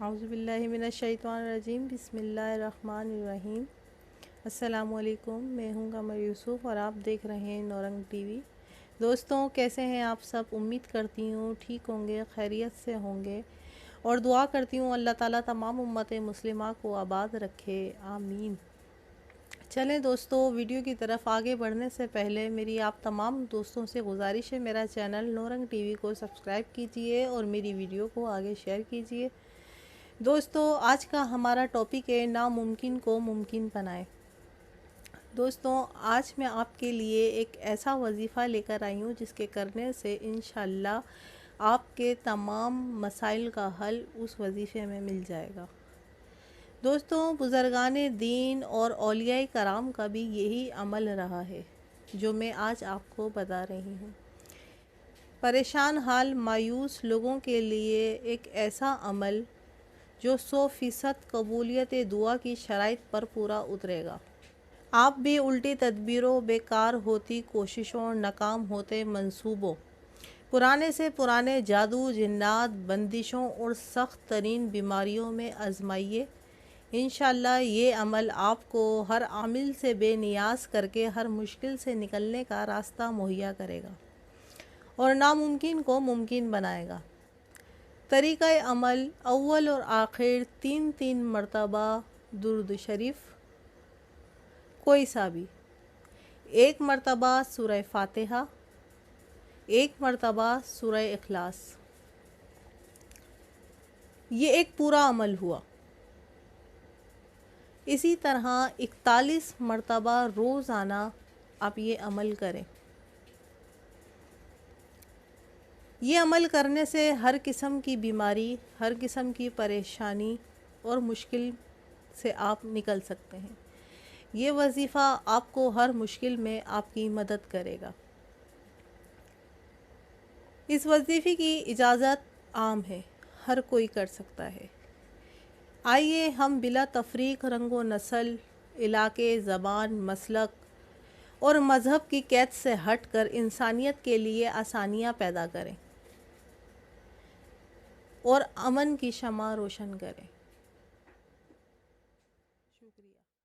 اعوذ باللہ من الشیطان الرجیم، بسم اللہ الرحمن الرحیم۔ السلام علیکم، میں ہوں قمر یوسف اور آپ دیکھ رہے ہیں نورنگ ٹی وی۔ دوستوں، کیسے ہیں آپ سب؟ امید کرتی ہوں ٹھیک ہوں گے، خیریت سے ہوں گے، اور دعا کرتی ہوں اللہ تعالیٰ تمام امت مسلمہ کو آباد رکھے، آمین۔ چلیں دوستوں، ویڈیو کی طرف آگے بڑھنے سے پہلے میری آپ تمام دوستوں سے گزارش ہے، میرا چینل نورنگ ٹی وی کو سبسکرائب کیجئے اور میری ویڈیو کو آگے شیئر کیجئے۔ دوستوں، آج کا ہمارا ٹاپک ہے ناممکن کو ممکن بنائیں۔ دوستوں، آج میں آپ کے لیے ایک ایسا وظیفہ لے کر آئی ہوں جس کے کرنے سے انشاءاللہ آپ کے تمام مسائل کا حل اس وظیفے میں مل جائے گا۔ دوستوں، بزرگان دین اور اولیاء کرام کا بھی یہی عمل رہا ہے جو میں آج آپ کو بتا رہی ہوں۔ پریشان حال مایوس لوگوں کے لیے ایک ایسا عمل جو 100% قبولیت دعا کی شرائط پر پورا اترے گا۔ آپ بھی الٹی تدبیروں، بیکار ہوتی کوششوں، ناکام ہوتے منصوبوں، پرانے سے پرانے جادو، جنات، بندشوں اور سخت ترین بیماریوں میں آزمائیے۔ انشاءاللہ یہ عمل آپ کو ہر عامل سے بے نیاز کر کے ہر مشکل سے نکلنے کا راستہ مہیا کرے گا اور ناممکن کو ممکن بنائے گا۔ طریقہ عمل: اول اور آخر 3 مرتبہ درود شریف، کوئی سا بھی، 1 مرتبہ سورہ فاتحہ، 1 مرتبہ سورہ اخلاص۔ یہ ایک پورا عمل ہوا۔ اسی طرح 41 مرتبہ روزانہ آپ یہ عمل کریں۔ یہ عمل کرنے سے ہر قسم کی بیماری، ہر قسم کی پریشانی اور مشکل سے آپ نکل سکتے ہیں۔ یہ وظیفہ آپ کو ہر مشکل میں آپ کی مدد کرے گا۔ اس وظیفے کی اجازت عام ہے، ہر کوئی کر سکتا ہے۔ آئیے ہم بلا تفریق رنگ و نسل، علاقے، زبان، مسلک اور مذہب کی قید سے ہٹ کر انسانیت کے لیے آسانیاں پیدا کریں اور امن کی شمع روشن کریں۔